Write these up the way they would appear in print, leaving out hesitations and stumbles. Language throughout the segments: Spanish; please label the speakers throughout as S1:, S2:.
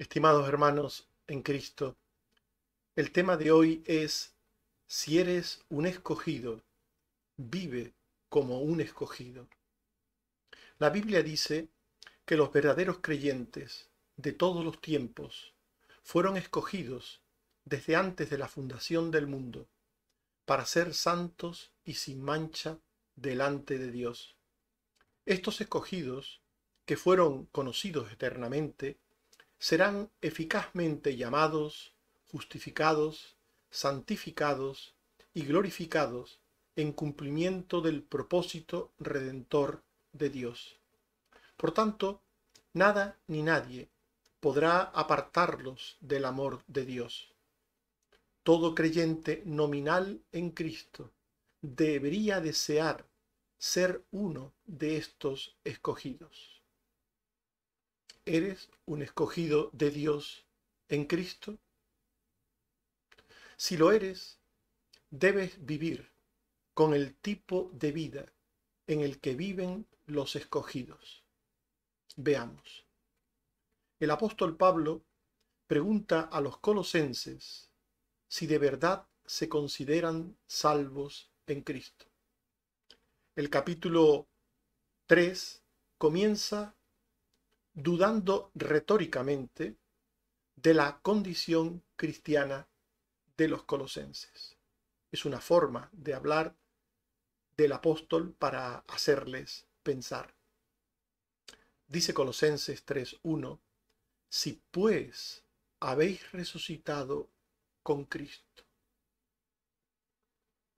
S1: Estimados hermanos en Cristo, el tema de hoy es: si eres un escogido, vive como un escogido. La Biblia dice que los verdaderos creyentes de todos los tiempos fueron escogidos desde antes de la fundación del mundo para ser santos y sin mancha delante de Dios. Estos escogidos, que fueron conocidos eternamente, serán eficazmente llamados, justificados, santificados y glorificados en cumplimiento del propósito redentor de Dios. Por tanto, nada ni nadie podrá apartarlos del amor de Dios. Todo creyente nominal en Cristo debería desear ser uno de estos escogidos. ¿Eres un escogido de Dios en Cristo? Si lo eres, debes vivir con el tipo de vida en el que viven los escogidos. Veamos. El apóstol Pablo pregunta a los colosenses si de verdad se consideran salvos en Cristo. El capítulo 3 comienza dudando retóricamente de la condición cristiana de los colosenses. Es una forma de hablar del apóstol para hacerles pensar. Dice Colosenses 3:1: si pues habéis resucitado con Cristo.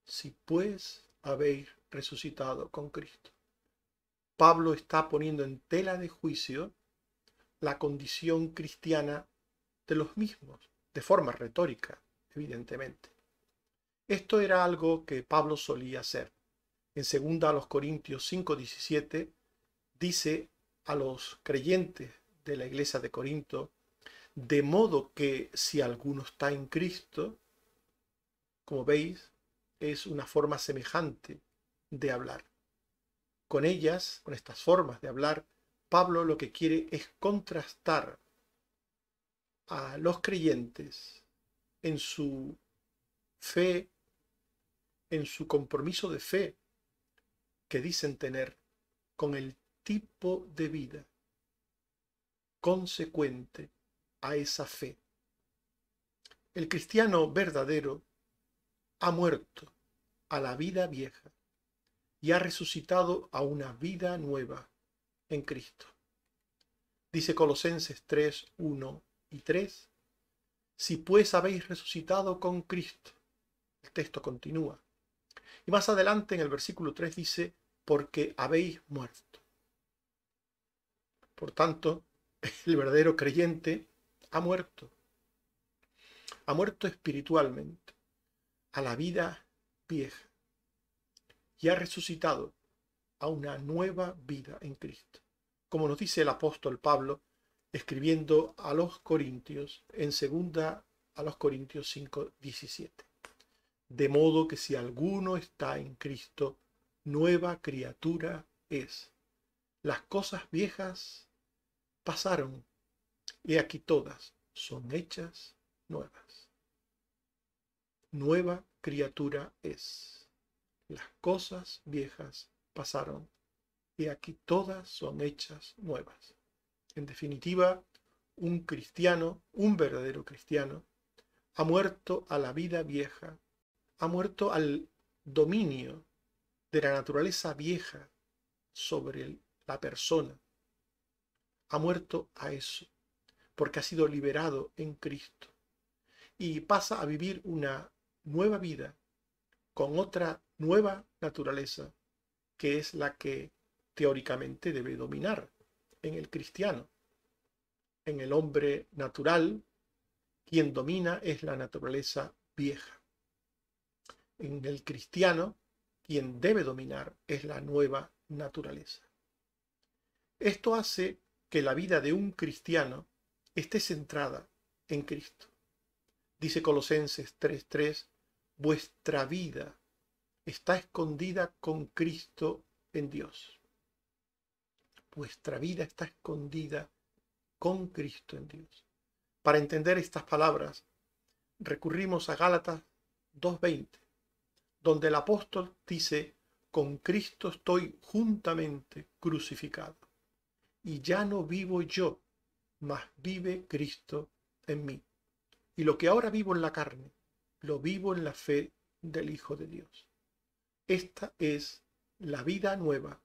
S1: Si pues habéis resucitado con Cristo. Pablo está poniendo en tela de juicio la condición cristiana de los mismos, de forma retórica, evidentemente. Esto era algo que Pablo solía hacer. En 2 Corintios 5:17 dice a los creyentes de la iglesia de Corinto: de modo que si alguno está en Cristo, como veis, es una forma semejante de hablar. Con ellas, con estas formas de hablar, Pablo lo que quiere es contrastar a los creyentes en su fe, en su compromiso de fe que dicen tener, con el tipo de vida consecuente a esa fe. El cristiano verdadero ha muerto a la vida vieja y ha resucitado a una vida nueva en Cristo. Dice Colosenses 3:1 y 3: si pues habéis resucitado con Cristo. El texto continúa. Y más adelante en el versículo 3 dice: porque habéis muerto. Por tanto, el verdadero creyente ha muerto. Ha muerto espiritualmente a la vida vieja y ha resucitado a una nueva vida en Cristo. Como nos dice el apóstol Pablo escribiendo a los Corintios en 2 Corintios 5:17. De modo que si alguno está en Cristo, nueva criatura es. Las cosas viejas pasaron, y aquí todas son hechas nuevas. Nueva criatura es. Las cosas viejas pasaron, y aquí todas son hechas nuevas. En definitiva, un cristiano, un verdadero cristiano, ha muerto a la vida vieja, ha muerto al dominio de la naturaleza vieja sobre la persona. Ha muerto a eso, porque ha sido liberado en Cristo. Y pasa a vivir una nueva vida con otra nueva naturaleza, que es la que teóricamente debe dominar en el cristiano. En el hombre natural, quien domina es la naturaleza vieja. En el cristiano, quien debe dominar es la nueva naturaleza. Esto hace que la vida de un cristiano esté centrada en Cristo. Dice Colosenses 3:3: vuestra vida está escondida con Cristo en Dios. Vuestra vida está escondida con Cristo en Dios. Para entender estas palabras, recurrimos a Gálatas 2:20, donde el apóstol dice: con Cristo estoy juntamente crucificado, y ya no vivo yo, mas vive Cristo en mí. Y lo que ahora vivo en la carne, lo vivo en la fe del Hijo de Dios. Esta es la vida nueva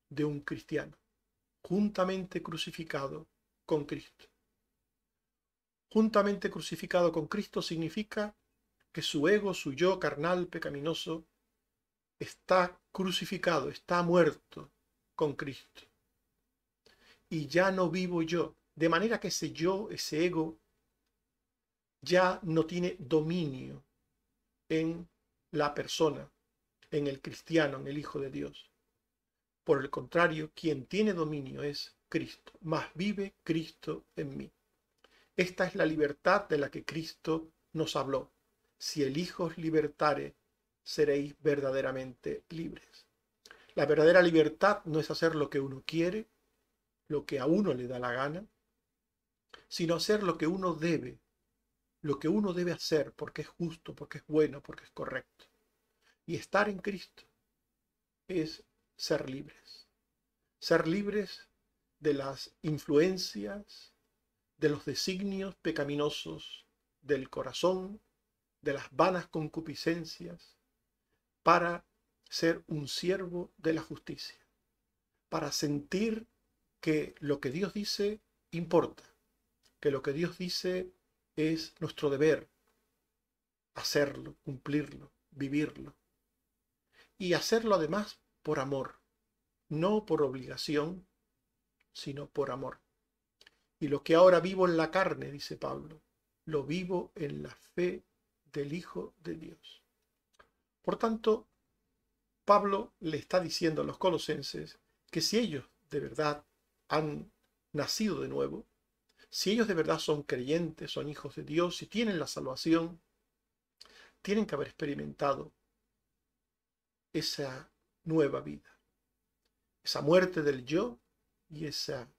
S1: de un cristiano, juntamente crucificado con Cristo. Juntamente crucificado con Cristo significa que su ego, su yo carnal, pecaminoso, está crucificado, está muerto con Cristo. Y ya no vivo yo, de manera que ese yo, ese ego, ya no tiene dominio en la persona, en el cristiano, en el Hijo de Dios. Por el contrario, quien tiene dominio es Cristo, mas vive Cristo en mí. Esta es la libertad de la que Cristo nos habló. Si el Hijo os libertare, seréis verdaderamente libres. La verdadera libertad no es hacer lo que uno quiere, lo que a uno le da la gana, sino hacer lo que uno debe hacer porque es justo, porque es bueno, porque es correcto. Y estar en Cristo es ser libres de las influencias, de los designios pecaminosos del corazón, de las vanas concupiscencias, para ser un siervo de la justicia, para sentir que lo que Dios dice importa, que lo que Dios dice es nuestro deber, hacerlo, cumplirlo, vivirlo, y hacerlo además por amor, no por obligación, sino por amor. Y lo que ahora vivo en la carne, dice Pablo, lo vivo en la fe del Hijo de Dios. Por tanto, Pablo le está diciendo a los colosenses que si ellos de verdad han nacido de nuevo, si ellos de verdad son creyentes, son hijos de Dios, si tienen la salvación, tienen que haber experimentado esa nueva vida, esa muerte del yo y esa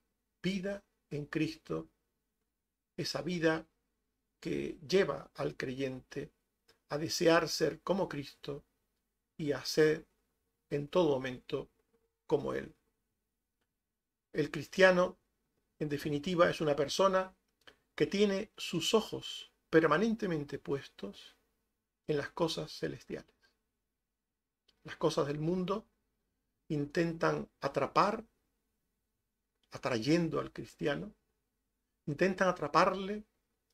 S1: vida en Cristo, esa vida que lleva al creyente a desear ser como Cristo y a ser en todo momento como Él. El cristiano, en definitiva, es una persona que tiene sus ojos permanentemente puestos en las cosas celestiales. Las cosas del mundo intentan atrapar, atrayendo al cristiano, intentan atraparle,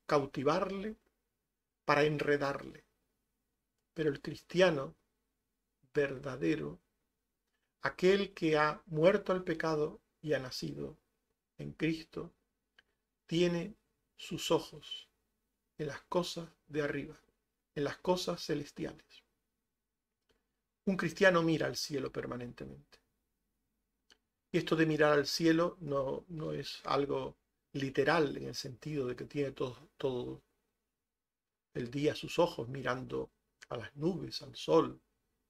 S1: cautivarle, para enredarle. Pero el cristiano verdadero, aquel que ha muerto al pecado y ha nacido en Cristo, tiene sus ojos en las cosas de arriba, en las cosas celestiales. Un cristiano mira al cielo permanentemente. Y esto de mirar al cielo no es algo literal en el sentido de que tiene todo el día sus ojos mirando a las nubes, al sol,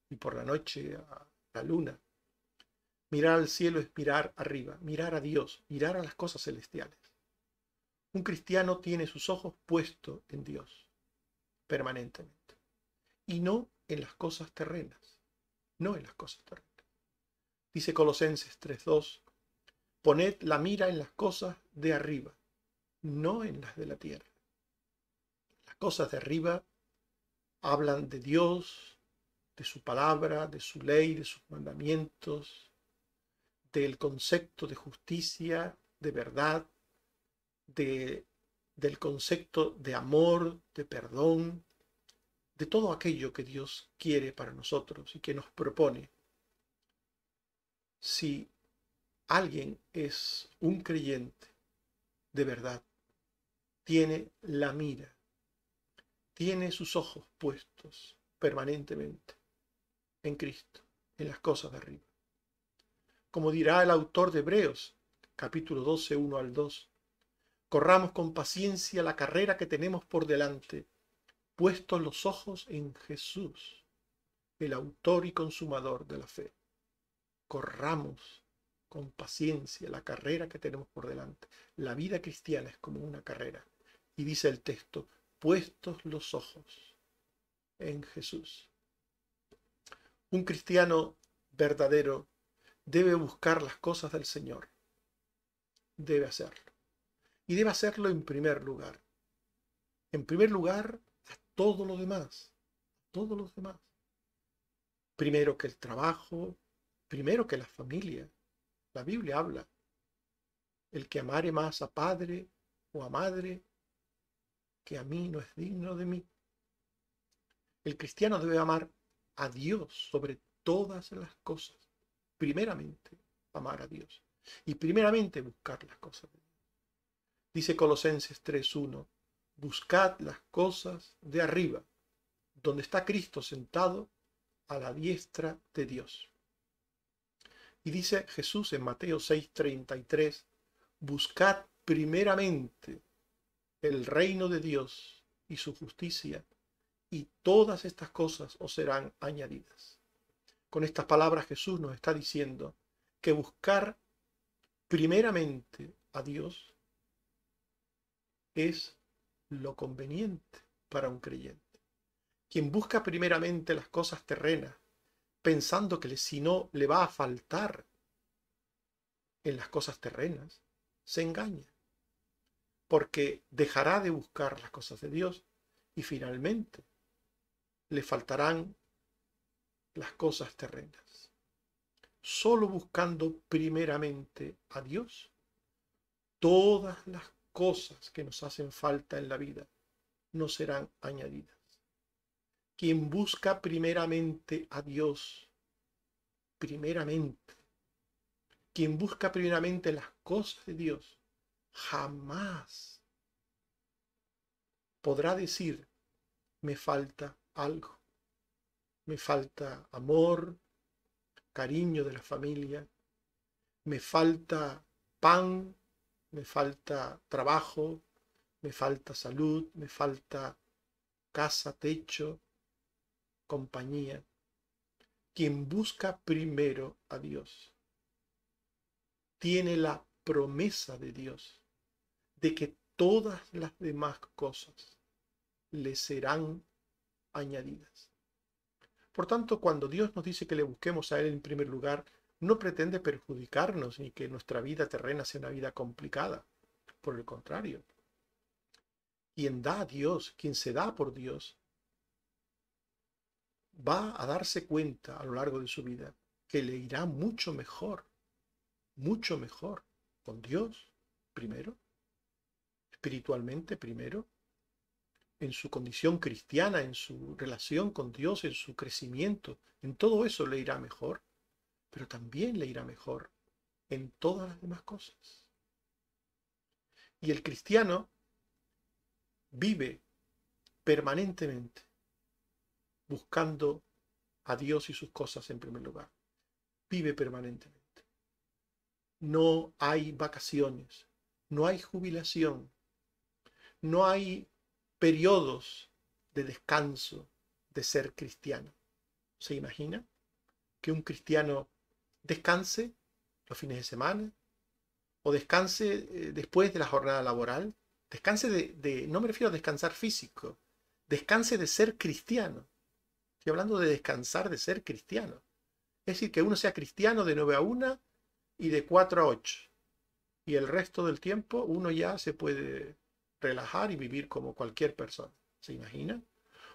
S1: y por la noche a la luna. Mirar al cielo es mirar arriba, mirar a Dios, mirar a las cosas celestiales. Un cristiano tiene sus ojos puestos en Dios permanentemente y no en las cosas terrenas, no en las cosas terrenas. Dice Colosenses 3:2, poned la mira en las cosas de arriba, no en las de la tierra. Las cosas de arriba hablan de Dios, de su palabra, de su ley, de sus mandamientos, del concepto de justicia, de verdad, del concepto de amor, de perdón, de todo aquello que Dios quiere para nosotros y que nos propone. Si alguien es un creyente de verdad, tiene la mira, tiene sus ojos puestos permanentemente en Cristo, en las cosas de arriba. Como dirá el autor de Hebreos, capítulo 12, 1 al 2, corramos con paciencia la carrera que tenemos por delante, puestos los ojos en Jesús, el autor y consumador de la fe. Corramos con paciencia la carrera que tenemos por delante. La vida cristiana es como una carrera. Y dice el texto, puestos los ojos en Jesús. Un cristiano verdadero debe buscar las cosas del Señor. Debe hacerlo. Y debe hacerlo en primer lugar. En primer lugar, a todo lo demás. Todos los demás. Primero que el trabajo, primero que la familia. La Biblia habla. El que amare más a padre o a madre que a mí no es digno de mí. El cristiano debe amar a Dios sobre todas las cosas. Primeramente, amar a Dios. Y primeramente buscar las cosas de Dios. Dice Colosenses 3:1, buscad las cosas de arriba, donde está Cristo sentado a la diestra de Dios. Y dice Jesús en Mateo 6:33, buscad primeramente el reino de Dios y su justicia, y todas estas cosas os serán añadidas. Con estas palabras Jesús nos está diciendo que buscar primeramente a Dios es lo conveniente para un creyente. Quien busca primeramente las cosas terrenas, pensando que si no le va a faltar en las cosas terrenas, se engaña, porque dejará de buscar las cosas de Dios y finalmente le faltarán las cosas terrenas. Solo buscando primeramente a Dios, todas las cosas que nos hacen falta en la vida nos serán añadidas. Quien busca primeramente a Dios, primeramente, quien busca primeramente las cosas de Dios, jamás podrá decir, me falta algo. Me falta amor, cariño de la familia, me falta pan, me falta trabajo, me falta salud, me falta casa, techo, compañía. Quien busca primero a Dios tiene la promesa de Dios de que todas las demás cosas le serán añadidas. Por tanto, cuando Dios nos dice que le busquemos a Él en primer lugar, no pretende perjudicarnos ni que nuestra vida terrena sea una vida complicada. Por el contrario, quien da a Dios, quien se da por Dios, va a darse cuenta a lo largo de su vida que le irá mucho mejor con Dios primero, espiritualmente primero, en su condición cristiana, en su relación con Dios, en su crecimiento, en todo eso le irá mejor, pero también le irá mejor en todas las demás cosas. Y el cristiano vive permanentemente buscando a Dios y sus cosas en primer lugar. Vive permanentemente. No hay vacaciones, no hay jubilación, no hay periodos de descanso de ser cristiano. ¿Se imagina que un cristiano descanse los fines de semana o descanse después de la jornada laboral? Descanse no me refiero a descansar físico, descanse de ser cristiano. Estoy hablando de descansar de ser cristiano. Es decir, que uno sea cristiano de 9 a 1 y de 4 a 8. Y el resto del tiempo uno ya se puede relajar y vivir como cualquier persona. ¿Se imaginan?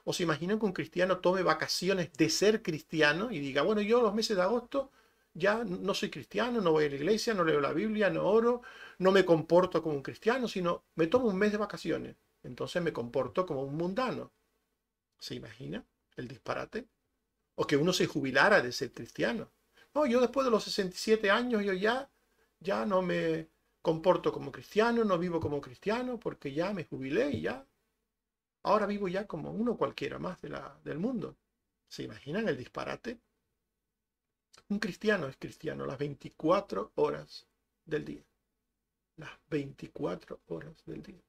S1: ¿O se imaginan que un cristiano tome vacaciones de ser cristiano y diga, bueno, yo los meses de agosto ya no soy cristiano, no voy a la iglesia, no leo la Biblia, no oro, no me comporto como un cristiano, sino me tomo un mes de vacaciones. Entonces me comporto como un mundano. ¿Se imagina el disparate? O que uno se jubilara de ser cristiano. No, yo después de los 67 años yo ya no me comporto como cristiano, no vivo como cristiano porque ya me jubilé y ya. Ahora vivo ya como uno cualquiera más del mundo. ¿Se imaginan el disparate? Un cristiano es cristiano las 24 horas del día. Las 24 horas del día.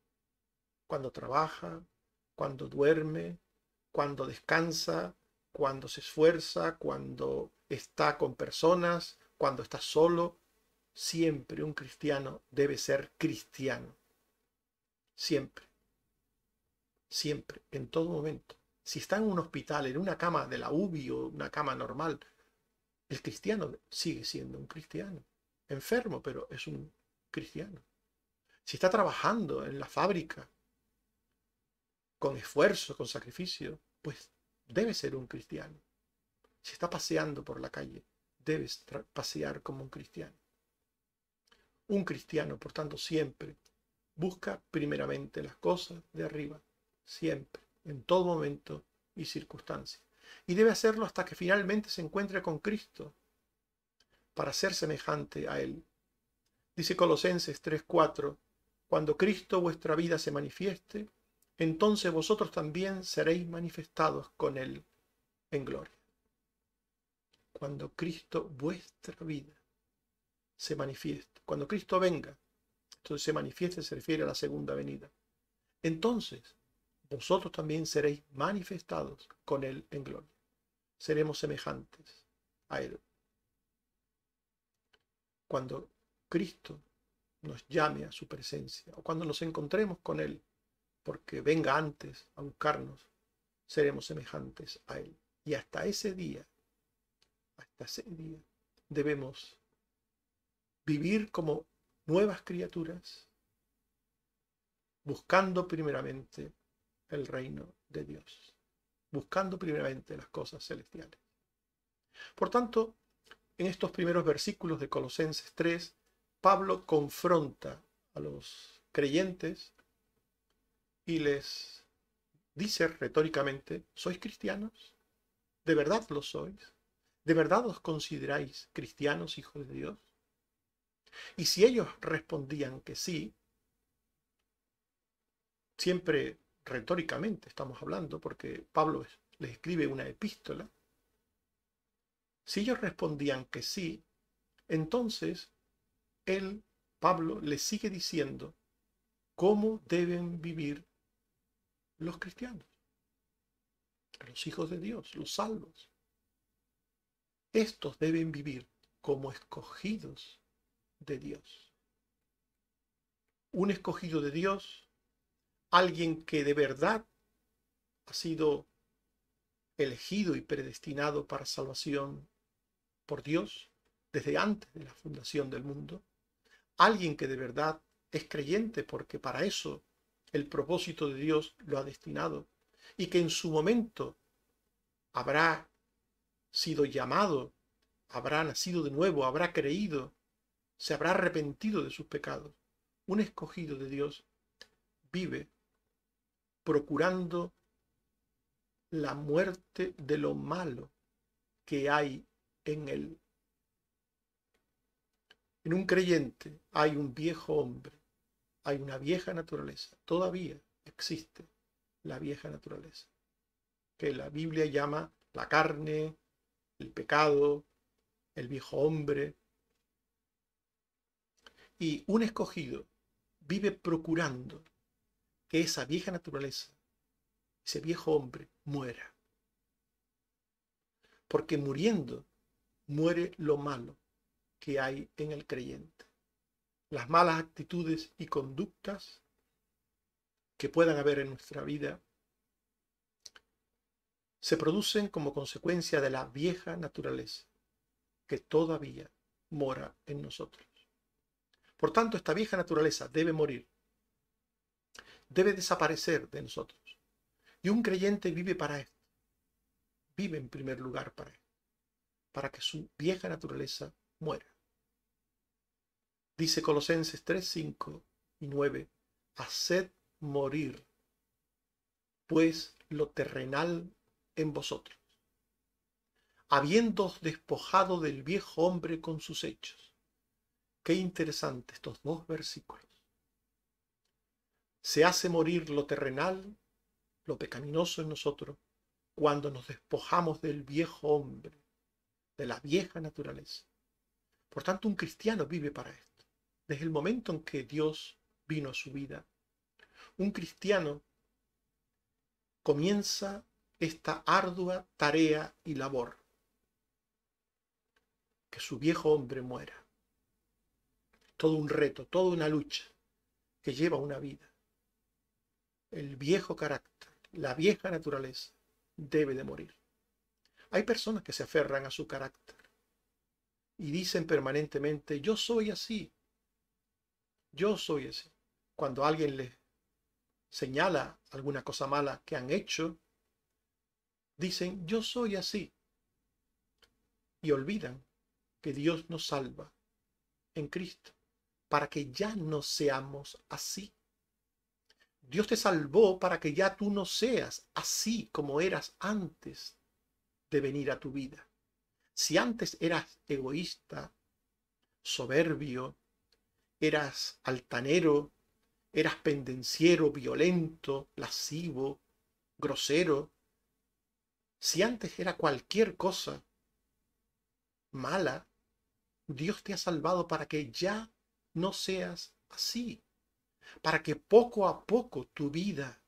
S1: Cuando trabaja, cuando duerme, cuando descansa, cuando se esfuerza, cuando está con personas, cuando está solo. Siempre un cristiano debe ser cristiano. Siempre. siempre, en todo momento. Si está en un hospital, en una cama de la UBI o una cama normal, el cristiano sigue siendo un cristiano. Enfermo, pero es un cristiano. Si está trabajando en la fábrica, con esfuerzo, con sacrificio, pues debe ser un cristiano. Si está paseando por la calle, debes pasear como un cristiano. Un cristiano, por tanto, siempre busca primeramente las cosas de arriba, siempre, en todo momento y circunstancia. Y debe hacerlo hasta que finalmente se encuentre con Cristo, para ser semejante a Él. Dice Colosenses 3:4, cuando Cristo vuestra vida se manifieste, entonces vosotros también seréis manifestados con Él en gloria. Cuando Cristo vuestra vida se manifieste, cuando Cristo venga, entonces se manifieste, se refiere a la segunda venida. Entonces vosotros también seréis manifestados con Él en gloria. Seremos semejantes a Él. Cuando Cristo nos llame a su presencia, o cuando nos encontremos con Él, porque venga antes a buscarnos, seremos semejantes a Él. Y hasta ese día, debemos vivir como nuevas criaturas, buscando primeramente el reino de Dios, buscando primeramente las cosas celestiales. Por tanto, en estos primeros versículos de Colosenses 3, Pablo confronta a los creyentes y les dice retóricamente, ¿sois cristianos? ¿De verdad lo sois? ¿De verdad os consideráis cristianos, hijos de Dios? Y si ellos respondían que sí, siempre retóricamente estamos hablando, porque Pablo les escribe una epístola, si ellos respondían que sí, entonces Pablo, les sigue diciendo cómo deben vivir los cristianos, los hijos de Dios, los salvos. Estos deben vivir como escogidos de Dios. Un escogido de Dios, alguien que de verdad ha sido elegido y predestinado para salvación por Dios desde antes de la fundación del mundo, alguien que de verdad es creyente porque para eso el propósito de Dios lo ha destinado y que en su momento habrá sido llamado, habrá nacido de nuevo, habrá creído, se habrá arrepentido de sus pecados. Un escogido de Dios vive procurando la muerte de lo malo que hay en él. En un creyente hay un viejo hombre, hay una vieja naturaleza, todavía existe la vieja naturaleza, que la Biblia llama la carne, el pecado, el viejo hombre. Y un escogido vive procurando que esa vieja naturaleza, ese viejo hombre, muera. Porque muriendo, muere lo malo que hay en el creyente. Las malas actitudes y conductas que puedan haber en nuestra vida se producen como consecuencia de la vieja naturaleza que todavía mora en nosotros. Por tanto, esta vieja naturaleza debe morir, debe desaparecer de nosotros. Y un creyente vive para esto, vive en primer lugar para esto, para que su vieja naturaleza muera. Dice Colosenses 3, 5 y 9, haced morir, pues, lo terrenal en vosotros, habiéndoos despojado del viejo hombre con sus hechos. Qué interesante estos dos versículos. Se hace morir lo terrenal, lo pecaminoso en nosotros, cuando nos despojamos del viejo hombre, de la vieja naturaleza. Por tanto, un cristiano vive para esto. Desde el momento en que Dios vino a su vida, un cristiano comienza esta ardua tarea y labor, que su viejo hombre muera. Todo un reto, toda una lucha que lleva una vida. El viejo carácter, La vieja naturaleza debe de morir. Hay personas que se aferran a su carácter y dicen permanentemente, yo soy así, yo soy así. Cuando alguien les señala alguna cosa mala que han hecho, dicen, yo soy así. Y olvidan que Dios nos salva en Cristo para que ya no seamos así. Dios te salvó para que ya tú no seas así como eras antes de venir a tu vida. Si antes eras egoísta, soberbio, eras altanero, eras pendenciero, violento, lascivo, grosero, si antes era cualquier cosa mala, Dios te ha salvado para que ya no seas así, para que poco a poco tu vida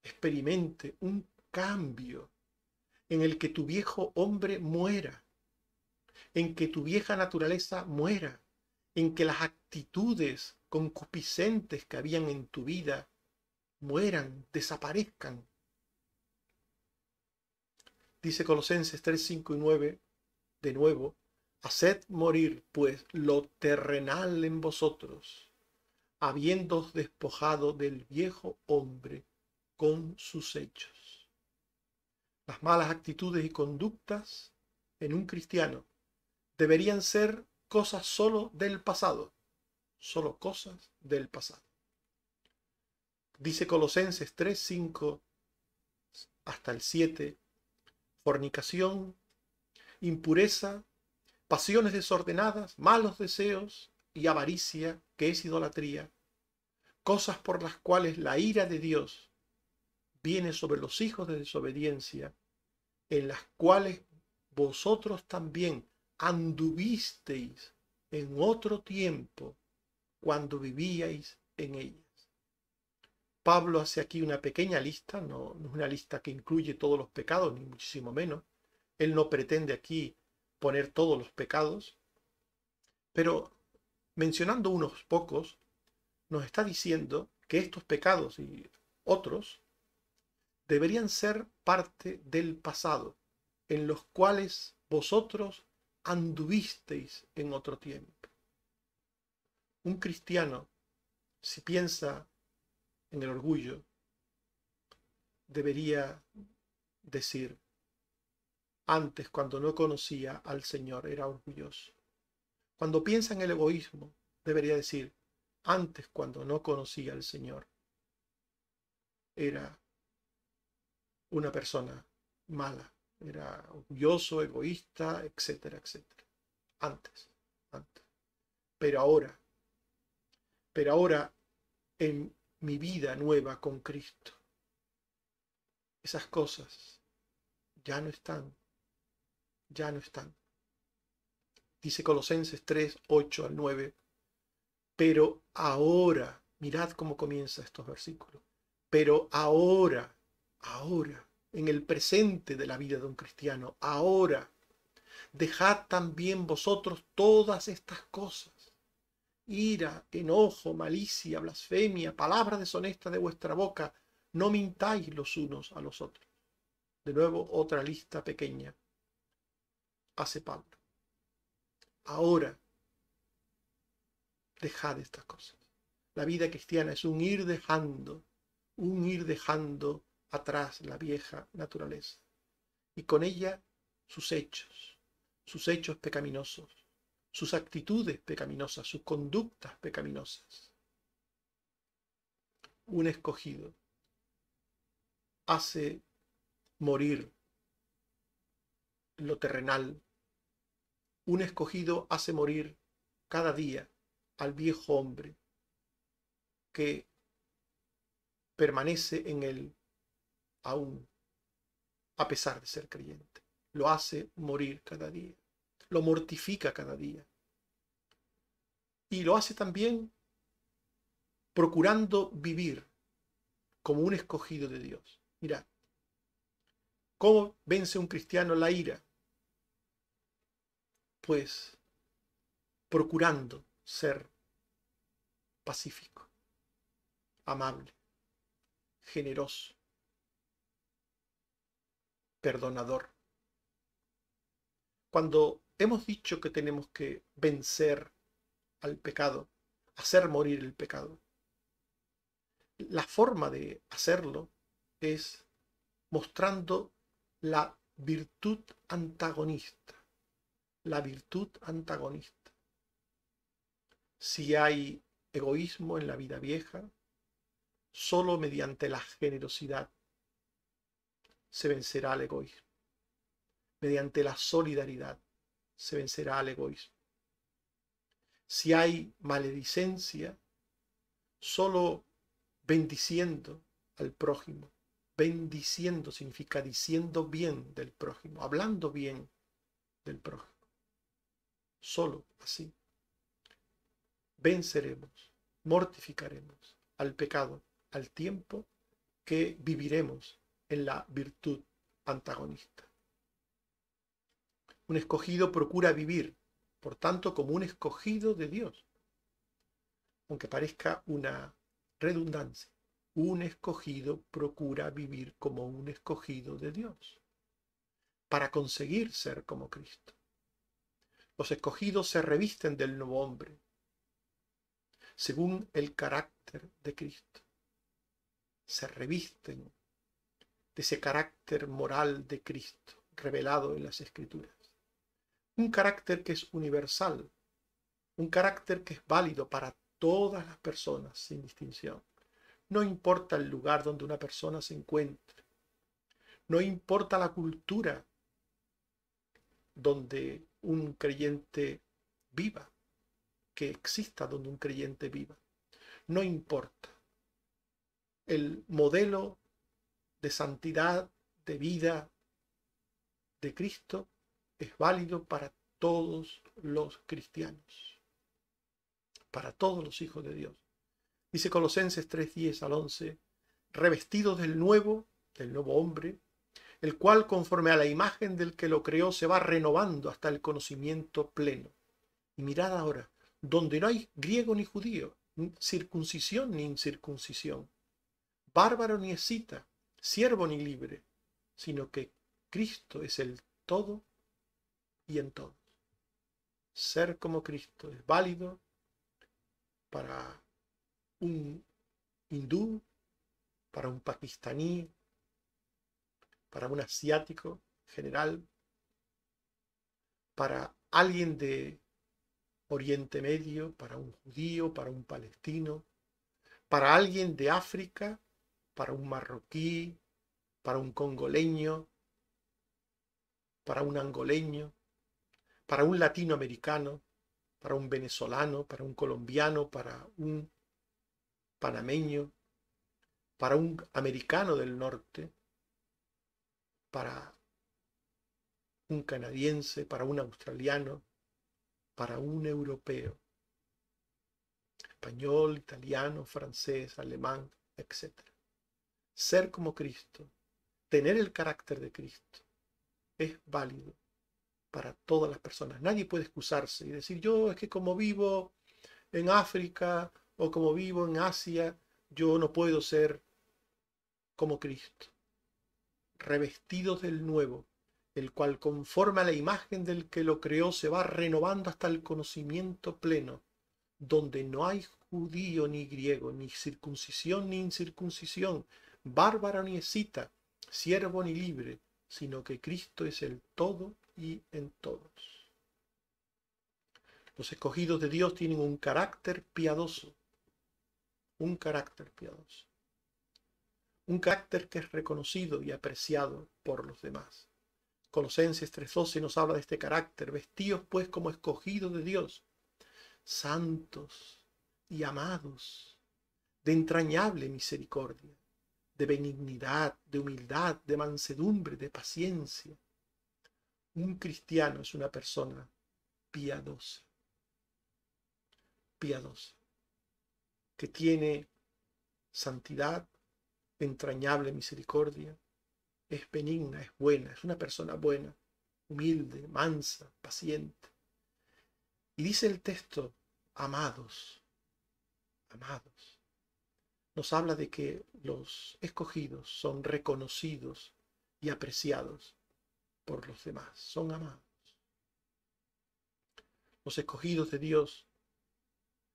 S1: experimente un cambio en el que tu viejo hombre muera, en que tu vieja naturaleza muera, en que las actitudes concupiscentes que habían en tu vida mueran, desaparezcan. Dice Colosenses 3, 5 y 9, de nuevo, haced morir pues lo terrenal en vosotros, habiéndoos despojado del viejo hombre con sus hechos. Las malas actitudes y conductas en un cristiano deberían ser cosas solo del pasado, solo cosas del pasado. Dice Colosenses 3, 5 hasta el 7, fornicación, impureza, pasiones desordenadas, malos deseos y avaricia, que es idolatría, cosas por las cuales la ira de Dios viene sobre los hijos de desobediencia, en las cuales vosotros también anduvisteis en otro tiempo cuando vivíais en ellas. Pablo hace aquí una pequeña lista, no es una lista que incluye todos los pecados, ni muchísimo menos. Él no pretende aquí poner todos los pecados, pero mencionando unos pocos, nos está diciendo que estos pecados y otros deberían ser parte del pasado, en los cuales vosotros anduvisteis en otro tiempo. Un cristiano, si piensa en el orgullo, debería decir, antes cuando no conocía al Señor era orgulloso. Cuando piensa en el egoísmo, debería decir, antes cuando no conocía al Señor era una persona mala, era orgulloso, egoísta, etcétera, etcétera. Antes. Pero ahora en mi vida nueva con Cristo, esas cosas ya no están, ya no están. Dice Colosenses 3, 8 al 9, pero ahora, mirad cómo comienza estos versículos, pero ahora, en el presente de la vida de un cristiano, ahora, dejad también vosotros todas estas cosas, ira, enojo, malicia, blasfemia, palabra deshonesta de vuestra boca, no mintáis los unos a los otros. De nuevo, otra lista pequeña hace Pablo. Ahora, dejad estas cosas. La vida cristiana es un ir dejando atrás la vieja naturaleza. Y con ella sus hechos pecaminosos, sus actitudes pecaminosas, sus conductas pecaminosas. Un escogido hace morir lo terrenal. Un escogido hace morir cada día al viejo hombre que permanece en él aún a pesar de ser creyente. Lo hace morir cada día, lo mortifica cada día. Y lo hace también procurando vivir como un escogido de Dios. Mirad, ¿cómo vence un cristiano la ira? Pues procurando ser pacífico, amable, generoso, perdonador. Cuando hemos dicho que tenemos que vencer al pecado, hacer morir el pecado, la forma de hacerlo es mostrando la virtud antagonista. La virtud antagonista. Si hay egoísmo en la vida vieja, solo mediante la generosidad se vencerá al egoísmo. Mediante la solidaridad se vencerá al egoísmo. Si hay maledicencia, solo bendiciendo al prójimo. Bendiciendo significa diciendo bien del prójimo, hablando bien del prójimo. Solo así venceremos, mortificaremos al pecado al tiempo que viviremos en la virtud antagonista. Un escogido procura vivir, por tanto, como un escogido de Dios, aunque parezca una redundancia. Un escogido procura vivir como un escogido de Dios, para conseguir ser como Cristo. Los escogidos se revisten del nuevo hombre, según el carácter de Cristo. Se revisten de ese carácter moral de Cristo, revelado en las Escrituras. Un carácter que es universal, un carácter que es válido para todas las personas sin distinción. No importa el lugar donde una persona se encuentre, no importa la cultura donde un creyente viva, que exista donde un creyente viva, no importa. El modelo de santidad, de vida de Cristo es válido para todos los cristianos, para todos los hijos de Dios. Dice Colosenses 3:10 al 11, revestidos del nuevo hombre, el cual conforme a la imagen del que lo creó se va renovando hasta el conocimiento pleno. Y mirad ahora, donde no hay griego ni judío, circuncisión ni incircuncisión, bárbaro ni escita, siervo ni libre, sino que Cristo es el todo y en todos. Ser como Cristo es válido para un hindú, para un pakistaní, para un asiático general, para alguien de Oriente Medio, para un judío, para un palestino, para alguien de África, para un marroquí, para un congoleño, para un angoleño, para un latinoamericano, para un venezolano, para un colombiano, para un panameño, para un americano del norte, para un canadiense, para un australiano, para un europeo, español, italiano, francés, alemán, etc. Ser como Cristo, tener el carácter de Cristo, es válido para todas las personas. Nadie puede excusarse y decir, yo es que como vivo en África o como vivo en Asia, yo no puedo ser como Cristo. Revestidos del nuevo, el cual conforme a la imagen del que lo creó se va renovando hasta el conocimiento pleno, donde no hay judío ni griego, ni circuncisión ni incircuncisión, bárbaro ni escita, siervo ni libre, sino que Cristo es el todo y en todos. Los escogidos de Dios tienen un carácter piadoso, un carácter piadoso, un carácter que es reconocido y apreciado por los demás. Colosenses 3:12 nos habla de este carácter. Vestidos pues como escogidos de Dios, santos y amados, de entrañable misericordia, de benignidad, de humildad, de mansedumbre, de paciencia. Un cristiano es una persona piadosa, piadosa, que tiene santidad, entrañable misericordia, es benigna, es buena, es una persona buena, humilde, mansa, paciente. Y dice el texto, amados, amados. nos habla de que los escogidos son reconocidos y apreciados por los demás, son amados. Los escogidos de Dios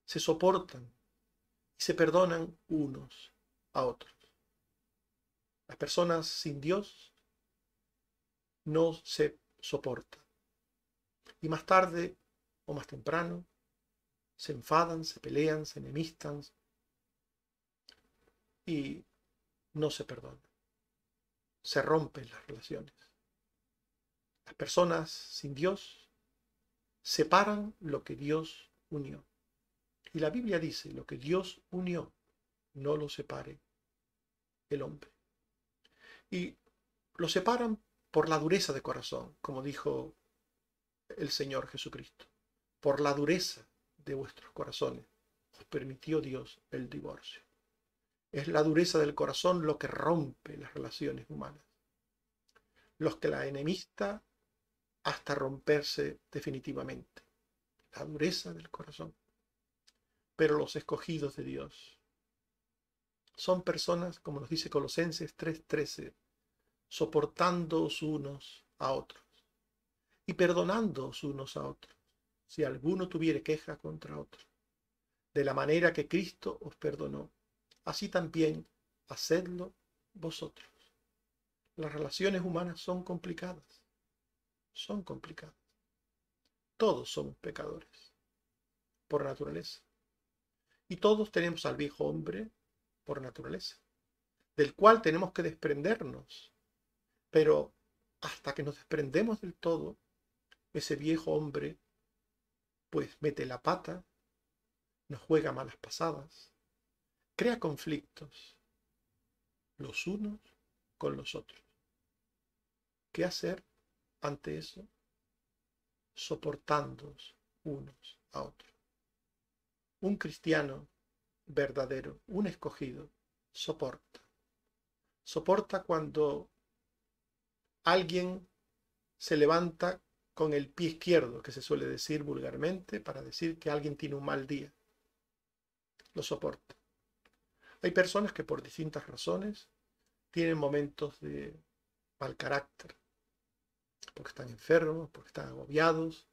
S1: se soportan y se perdonan unos a otros. Las personas sin Dios no se soportan y más tarde o más temprano se enfadan, se pelean, se enemistan y no se perdonan. Se rompen las relaciones. Las personas sin Dios separan lo que Dios unió. Y la Biblia dice, lo que Dios unió, no lo separe el hombre. Y lo separan por la dureza de corazón, como dijo el Señor Jesucristo. Por la dureza de vuestros corazones os permitió Dios el divorcio. Es la dureza del corazón lo que rompe las relaciones humanas, los que la enemista hasta romperse definitivamente. La dureza del corazón. Pero los escogidos de Dios son personas, como nos dice Colosenses 3:13, soportándoos unos a otros y perdonándoos unos a otros, si alguno tuviere queja contra otro. De la manera que Cristo os perdonó, así también hacedlo vosotros. Las relaciones humanas son complicadas, son complicadas. Todos somos pecadores, por naturaleza. Y todos tenemos al viejo hombre por naturaleza, del cual tenemos que desprendernos. Pero hasta que nos desprendemos del todo, ese viejo hombre pues mete la pata, nos juega malas pasadas, crea conflictos los unos con los otros. ¿Qué hacer ante eso? Soportándonos unos a otros. Un cristiano verdadero, un escogido, soporta. Soporta cuando alguien se levanta con el pie izquierdo, que se suele decir vulgarmente, para decir que alguien tiene un mal día. Lo soporta. Hay personas que por distintas razones tienen momentos de mal carácter, porque están enfermos, porque están agobiados,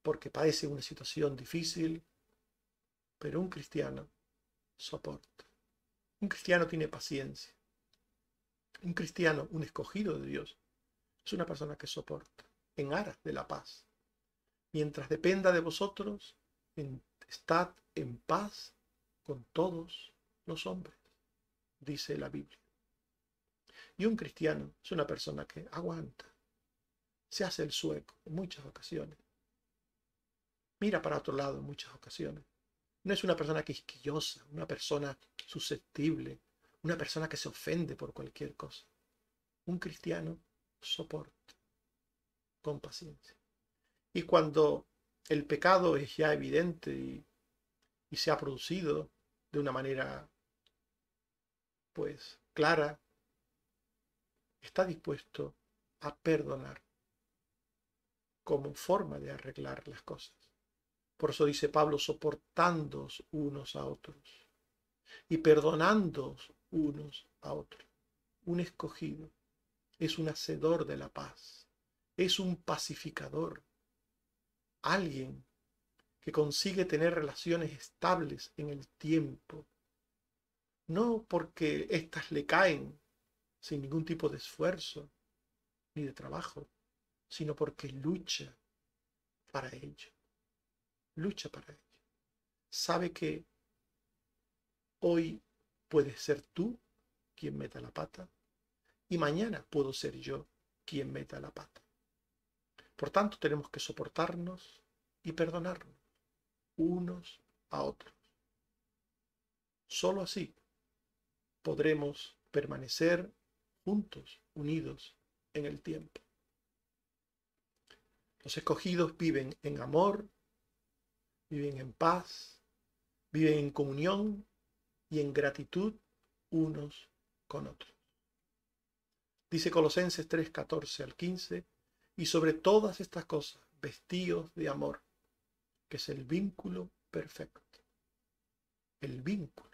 S1: porque padecen una situación difícil, pero un cristiano soporta. Un cristiano tiene paciencia. Un cristiano, un escogido de Dios, es una persona que soporta en aras de la paz. Mientras dependa de vosotros, estad en paz con todos los hombres, dice la Biblia. Y un cristiano es una persona que aguanta, se hace el sueco en muchas ocasiones, mira para otro lado en muchas ocasiones. No es una persona quisquillosa, una persona susceptible, una persona que se ofende por cualquier cosa. Un cristiano soporta con paciencia. Y cuando el pecado es ya evidente y se ha producido de una manera pues clara, está dispuesto a perdonar como forma de arreglar las cosas. Por eso dice Pablo, soportándoos unos a otros y perdonándoos unos a otros. Un escogido es un hacedor de la paz, es un pacificador, alguien que consigue tener relaciones estables en el tiempo, no porque éstas le caen sin ningún tipo de esfuerzo ni de trabajo, sino porque lucha para ello, lucha para ello. Sabe que hoy puedes ser tú quien meta la pata y mañana puedo ser yo quien meta la pata. Por tanto, tenemos que soportarnos y perdonarnos unos a otros. Solo así podremos permanecer juntos, unidos en el tiempo. Los escogidos viven en amor, viven en paz, viven en comunión y en gratitud unos con otros. Dice Colosenses 3:14-15, y sobre todas estas cosas, vestíos de amor, que es el vínculo perfecto. El vínculo.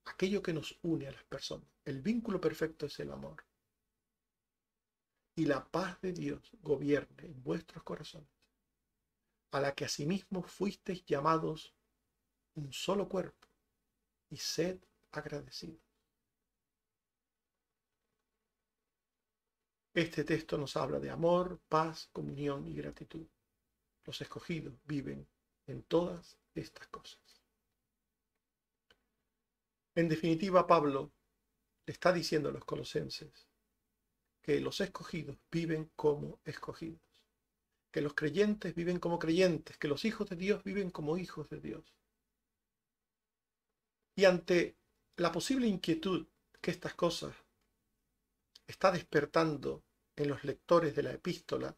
S1: aquello que nos une a las personas. El vínculo perfecto es el amor. Y la paz de Dios gobierne en vuestros corazones, a la que asimismo fuisteis llamados un solo cuerpo, y sed agradecidos. Este texto nos habla de amor, paz, comunión y gratitud. Los escogidos viven en todas estas cosas. En definitiva, Pablo le está diciendo a los colosenses que los escogidos viven como escogidos, que los creyentes viven como creyentes, que los hijos de Dios viven como hijos de Dios. Y ante la posible inquietud que estas cosas está despertando en los lectores de la epístola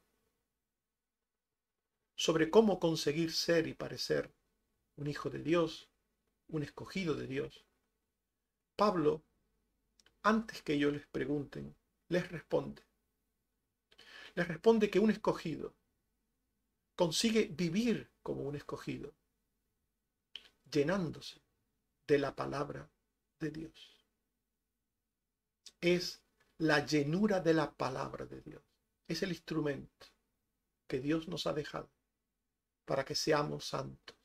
S1: sobre cómo conseguir ser y parecer un hijo de Dios, un escogido de Dios, Pablo, antes que ellos les pregunten, les responde. Les responde que un escogido consigue vivir como un escogido, llenándose de la palabra de Dios. Es la llenura de la palabra de Dios. Es el instrumento que Dios nos ha dejado para que seamos santos.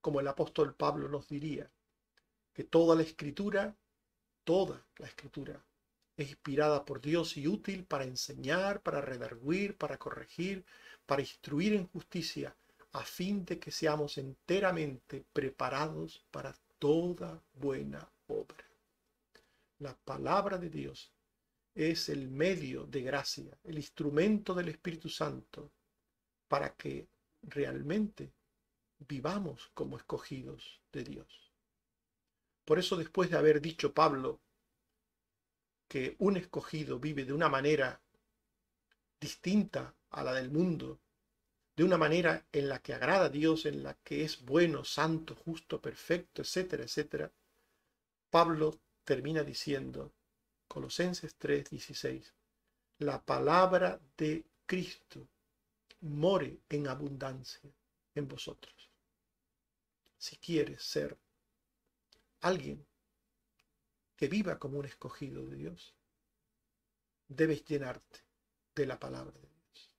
S1: Como el apóstol Pablo nos diría, que toda la escritura es inspirada por Dios y útil para enseñar, para redarguir, para corregir, para instruir en justicia, a fin de que seamos enteramente preparados para toda buena obra. La palabra de Dios es el medio de gracia, el instrumento del Espíritu Santo, para que realmente vivamos como escogidos de Dios. Por eso, después de haber dicho Pablo que un escogido vive de una manera distinta a la del mundo, de una manera en la que agrada a Dios, en la que es bueno, santo, justo, perfecto, etcétera, etcétera, Pablo termina diciendo, Colosenses 3:16, la palabra de Cristo more en abundancia en vosotros. Si quieres ser alguien que viva como un escogido de Dios, debes llenarte de la palabra de Dios.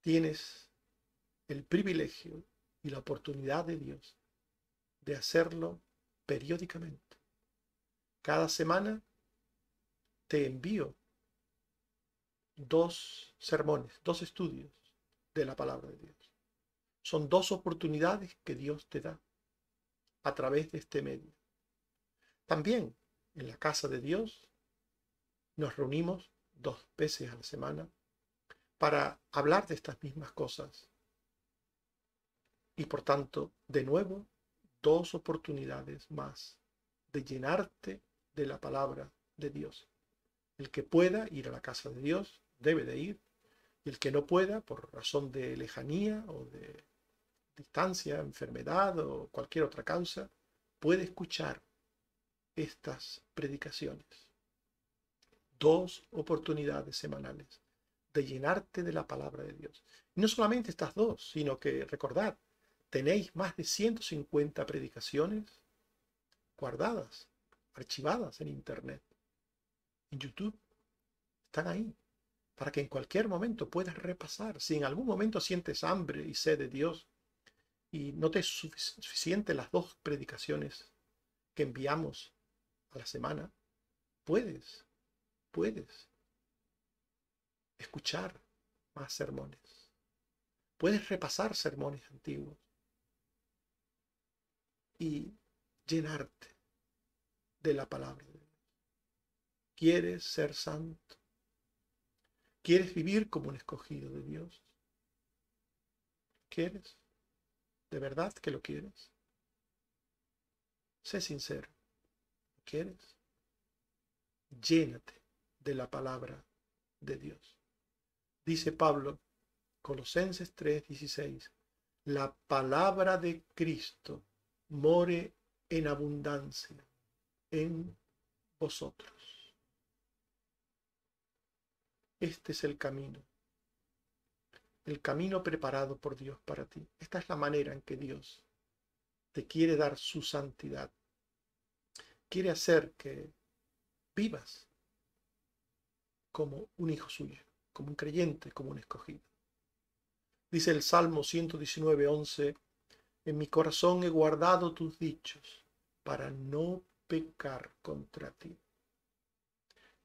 S1: Tienes el privilegio y la oportunidad de Dios de hacerlo periódicamente. Cada semana te envío 2 sermones, 2 estudios de la palabra de Dios. Son 2 oportunidades que Dios te da a través de este medio. También en la casa de Dios nos reunimos 2 veces a la semana para hablar de estas mismas cosas. Y por tanto, de nuevo, 2 oportunidades más de llenarte de la palabra de Dios. El que pueda ir a la casa de Dios debe de ir, y el que no pueda, por razón de lejanía o de distancia, enfermedad o cualquier otra causa, puede escuchar estas predicaciones. 2 oportunidades semanales de llenarte de la palabra de Dios. Y no solamente estas 2, sino que recordad, tenéis más de 150 predicaciones guardadas, archivadas en internet, en YouTube. Están ahí, para que en cualquier momento puedas repasar. Si en algún momento sientes hambre y sed de Dios y no te es suficiente las 2 predicaciones que enviamos a la semana, puedes escuchar más sermones. Puedes repasar sermones antiguos y llenarte de la palabra de Dios. ¿Quieres ser santo? ¿Quieres vivir como un escogido de Dios? ¿Quieres? ¿De verdad que lo quieres? Sé sincero. ¿Quieres? Llénate de la palabra de Dios. Dice Pablo, Colosenses 3:16, la palabra de Cristo more en abundancia en vosotros. Este es el camino preparado por Dios para ti. Esta es la manera en que Dios te quiere dar su santidad, quiere hacer que vivas como un hijo suyo, como un creyente, como un escogido. Dice el Salmo 119:11, en mi corazón he guardado tus dichos para no pecar contra ti.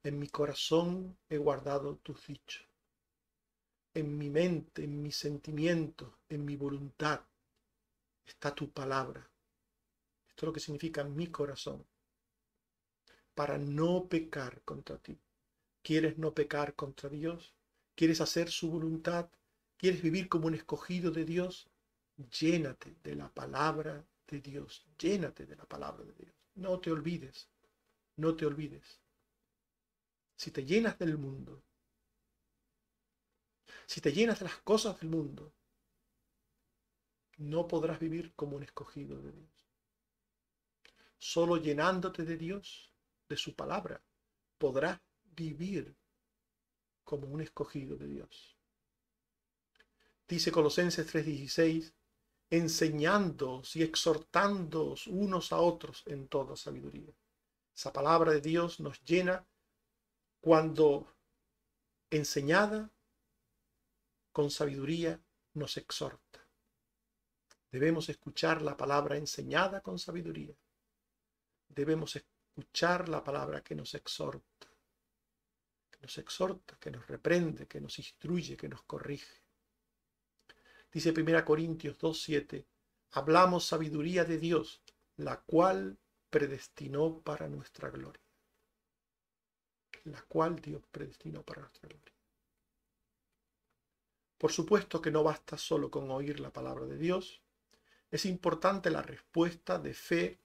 S1: En mi corazón he guardado tus dichos. En mi mente, en mis sentimientos, en mi voluntad está tu palabra. Esto es lo que significa mi corazón. Para no pecar contra ti. ¿Quieres no pecar contra Dios? ¿Quieres hacer su voluntad? ¿Quieres vivir como un escogido de Dios? Llénate de la palabra de Dios. Llénate de la palabra de Dios. No te olvides. No te olvides. Si te llenas del mundo, si te llenas de las cosas del mundo, no podrás vivir como un escogido de Dios. Solo llenándote de Dios, de su palabra, podrás vivir como un escogido de Dios. Dice Colosenses 3:16, enseñándoos y exhortándoos unos a otros en toda sabiduría. Esa palabra de Dios nos llena cuando enseñada con sabiduría nos exhorta. Debemos escuchar la palabra enseñada con sabiduría. Debemos escuchar la palabra que nos exhorta, que nos reprende, que nos instruye, que nos corrige. Dice 1 Corintios 2:7, hablamos sabiduría de Dios, la cual predestinó para nuestra gloria. La cual Dios predestinó para nuestra gloria. Por supuesto que no basta solo con oír la palabra de Dios. Es importante la respuesta de fe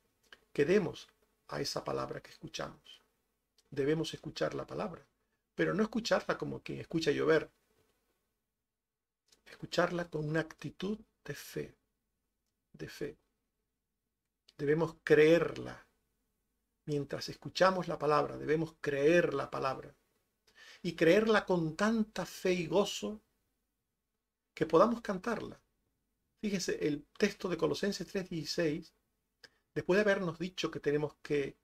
S1: que demos a esa palabra que escuchamos. Debemos escuchar la palabra, pero no escucharla como quien escucha llover. Escucharla con una actitud de fe, de fe. Debemos creerla. Mientras escuchamos la palabra, debemos creer la palabra. Y creerla con tanta fe y gozo que podamos cantarla. Fíjese, el texto de Colosenses 3:16, después de habernos dicho que tenemos que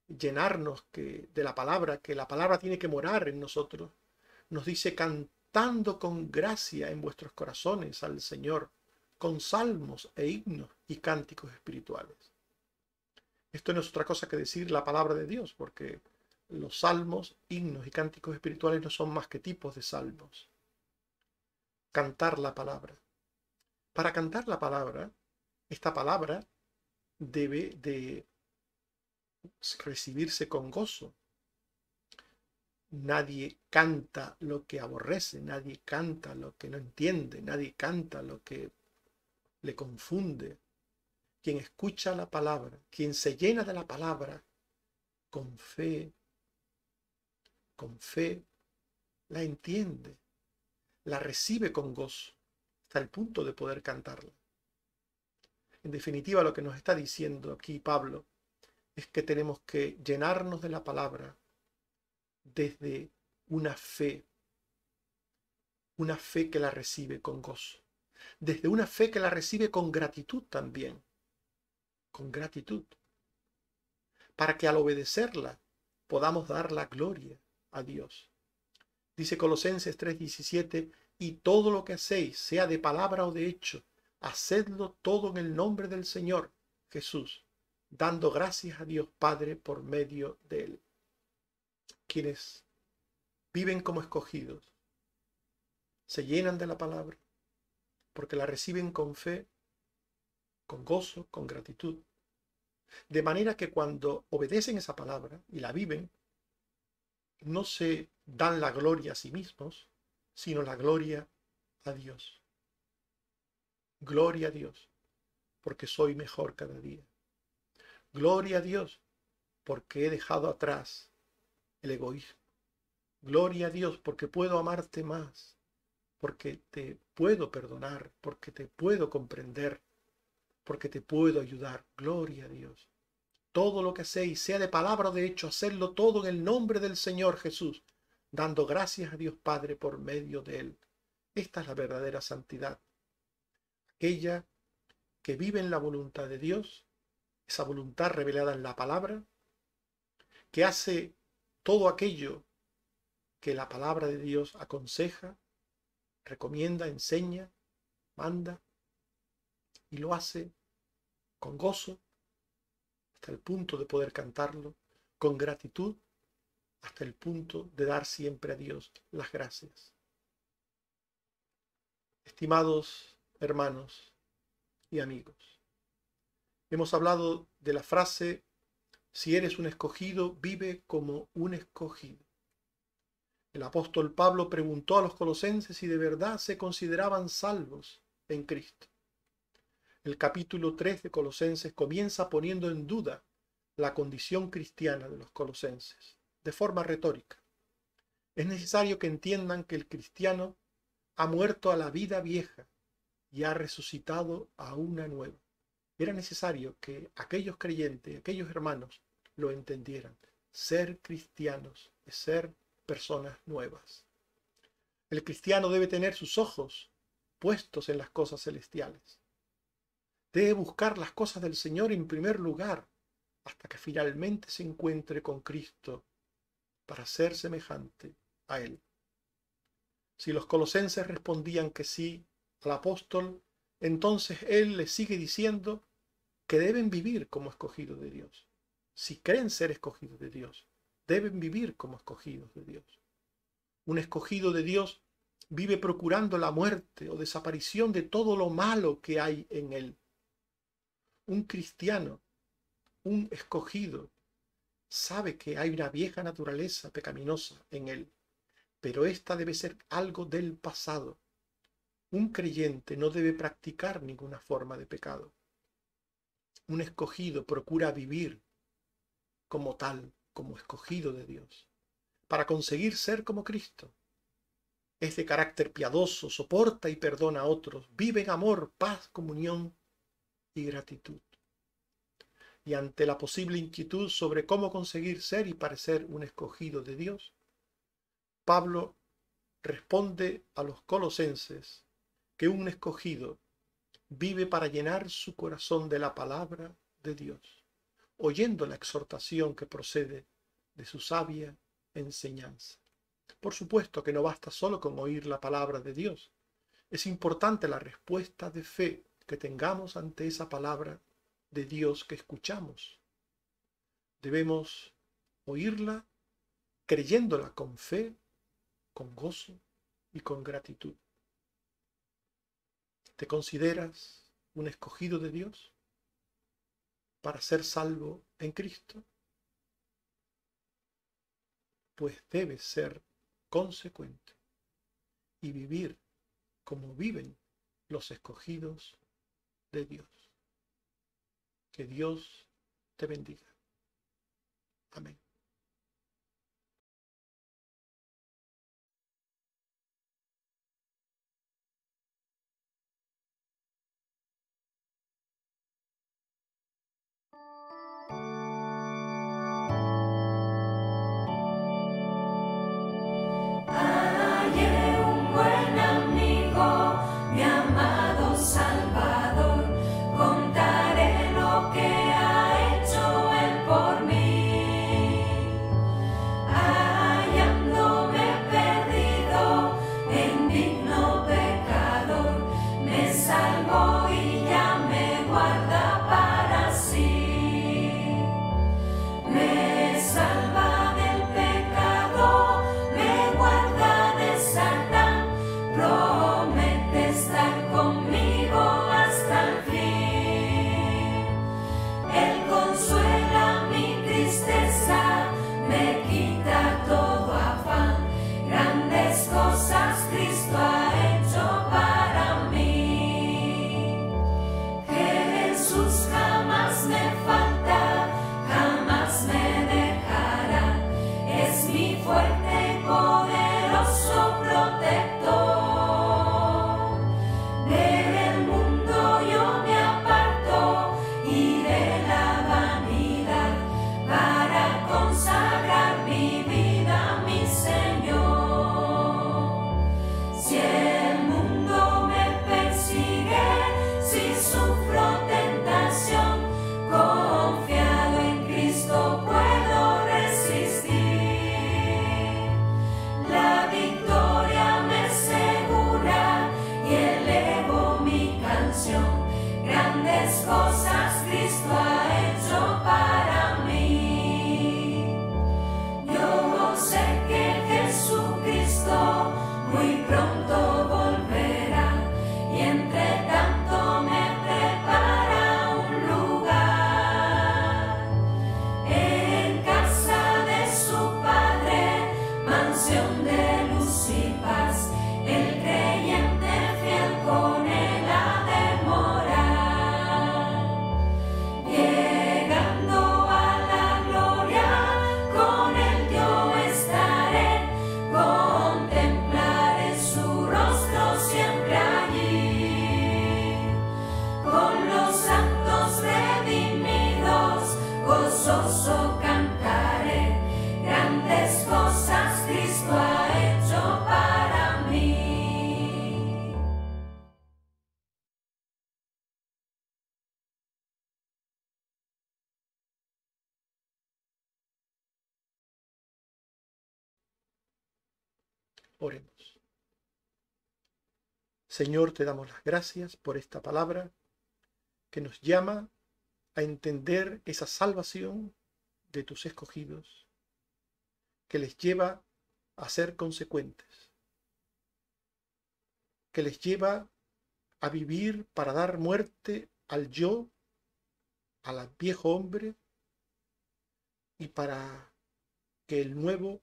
S1: llenarnos de la palabra, que la palabra tiene que morar en nosotros, nos dice cantando con gracia en vuestros corazones al Señor, con salmos e himnos y cánticos espirituales. Esto no es otra cosa que decir la palabra de Dios, porque los salmos, himnos y cánticos espirituales no son más que tipos de salmos. Cantar la palabra. Para cantar la palabra, esta palabra debe de recibirse con gozo. Nadie canta lo que aborrece, nadie canta lo que no entiende, nadie canta lo que le confunde. Quien escucha la palabra, quien se llena de la palabra, con fe, la entiende, la recibe con gozo, hasta el punto de poder cantarla. En definitiva, lo que nos está diciendo aquí Pablo es que tenemos que llenarnos de la palabra desde una fe que la recibe con gozo, desde una fe que la recibe con gratitud también, con gratitud, para que al obedecerla podamos dar la gloria a Dios. Dice Colosenses 3:17, y todo lo que hacéis, sea de palabra o de hecho, hacedlo todo en el nombre del Señor Jesús, dando gracias a Dios Padre por medio de Él. Quienes viven como escogidos, se llenan de la palabra, porque la reciben con fe, con gozo, con gratitud. De manera que cuando obedecen esa palabra y la viven, no se dan la gloria a sí mismos, sino la gloria a Dios. Gloria a Dios, porque soy mejor cada día. Gloria a Dios, porque he dejado atrás el egoísmo. Gloria a Dios, porque puedo amarte más, porque te puedo perdonar, porque te puedo comprender, porque te puedo ayudar. Gloria a Dios. Todo lo que hacéis, sea de palabra o de hecho, hacedlo todo en el nombre del Señor Jesús, dando gracias a Dios Padre por medio de Él. Esta es la verdadera santidad. Aquella que vive en la voluntad de Dios, esa voluntad revelada en la palabra, que hace todo aquello que la palabra de Dios aconseja, recomienda, enseña, manda, y lo hace con gozo, hasta el punto de poder cantarlo, con gratitud, hasta el punto de dar siempre a Dios las gracias. Estimados hermanos y amigos, hemos hablado de la frase: si eres un escogido, vive como un escogido. El apóstol Pablo preguntó a los colosenses si de verdad se consideraban salvos en Cristo. El capítulo 3 de Colosenses comienza poniendo en duda la condición cristiana de los colosenses, de forma retórica. Es necesario que entiendan que el cristiano ha muerto a la vida vieja y ha resucitado a una nueva. Era necesario que aquellos creyentes, aquellos hermanos, lo entendieran. Ser cristianos es ser personas nuevas. El cristiano debe tener sus ojos puestos en las cosas celestiales. Debe buscar las cosas del Señor en primer lugar, hasta que finalmente se encuentre con Cristo para ser semejante a Él. Si los colosenses respondían que sí al apóstol, entonces él les sigue diciendo que deben vivir como escogidos de Dios. Si creen ser escogidos de Dios, deben vivir como escogidos de Dios. Un escogido de Dios vive procurando la muerte o desaparición de todo lo malo que hay en él. Un cristiano, un escogido, sabe que hay una vieja naturaleza pecaminosa en él, pero esta debe ser algo del pasado. Un creyente no debe practicar ninguna forma de pecado. Un escogido procura vivir como tal, como escogido de Dios, para conseguir ser como Cristo. Es de carácter piadoso, soporta y perdona a otros, vive en amor, paz, comunión y gratitud. Y ante la posible inquietud sobre cómo conseguir ser y parecer un escogido de Dios, Pablo responde a los colosenses que un escogido vive para llenar su corazón de la palabra de Dios, oyendo la exhortación que procede de su sabia enseñanza. Por supuesto que no basta solo con oír la palabra de Dios. Es importante la respuesta de fe que tengamos ante esa palabra de Dios que escuchamos. Debemos oírla creyéndola con fe, con gozo y con gratitud. ¿Te consideras un escogido de Dios para ser salvo en Cristo? Pues debes ser consecuente y vivir como viven los escogidos de Dios. Que Dios te bendiga. Amén.
S2: Jesús.
S1: Oremos. Señor, te damos las gracias por esta palabra que nos llama a entender esa salvación de tus escogidos, que les lleva a ser consecuentes, que les lleva a vivir para dar muerte al yo, al viejo hombre, y para que el nuevo,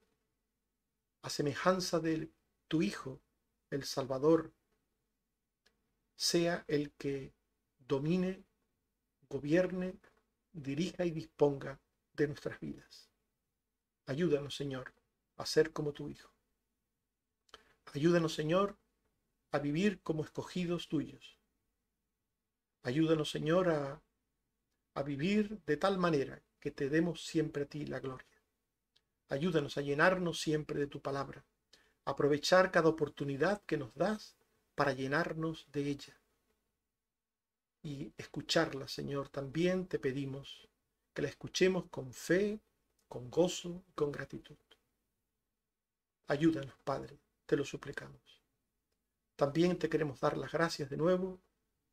S1: a semejanza de tu Hijo, el Salvador, sea el que domine, gobierne, dirija y disponga de nuestras vidas. Ayúdanos, Señor, a ser como tu Hijo. Ayúdanos, Señor, a vivir como escogidos tuyos. Ayúdanos, Señor, a vivir de tal manera que te demos siempre a ti la gloria. Ayúdanos a llenarnos siempre de tu palabra, a aprovechar cada oportunidad que nos das para llenarnos de ella. Y escucharla, Señor, también te pedimos que la escuchemos con fe, con gozo y con gratitud. Ayúdanos, Padre, te lo suplicamos. También te queremos dar las gracias de nuevo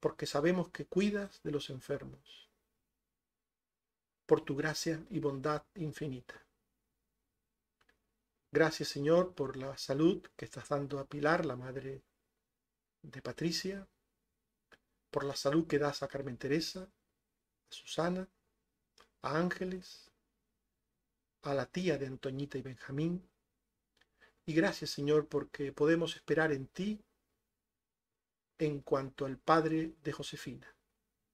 S1: porque sabemos que cuidas de los enfermos, por tu gracia y bondad infinita. Gracias, Señor, por la salud que estás dando a Pilar, la madre de Patricia, por la salud que das a Carmen Teresa, a Susana, a Ángeles, a la tía de Antoñita y Benjamín. Y gracias, Señor, porque podemos esperar en ti en cuanto al padre de Josefina.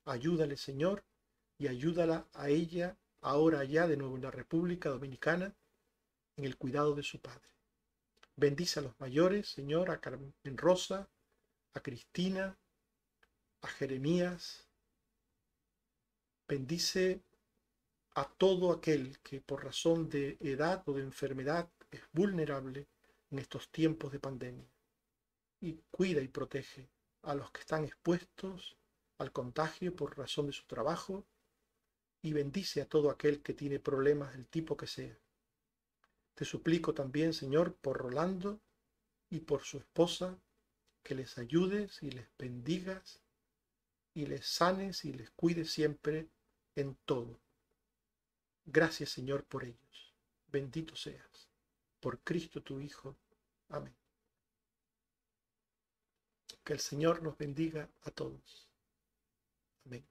S1: Ayúdale, Señor, y ayúdala a ella ahora ya de nuevo en la República Dominicana en el cuidado de su padre. Bendice a los mayores, Señor, a Carmen Rosa, a Cristina, a Jeremías. Bendice a todo aquel que por razón de edad o de enfermedad es vulnerable en estos tiempos de pandemia. Y cuida y protege a los que están expuestos al contagio por razón de su trabajo, y bendice a todo aquel que tiene problemas del tipo que sea. Te suplico también, Señor, por Rolando y por su esposa, que les ayudes y les bendigas y les sanes y les cuides siempre en todo. Gracias, Señor, por ellos. Bendito seas. Por Cristo tu Hijo. Amén. Que el Señor nos bendiga a todos. Amén.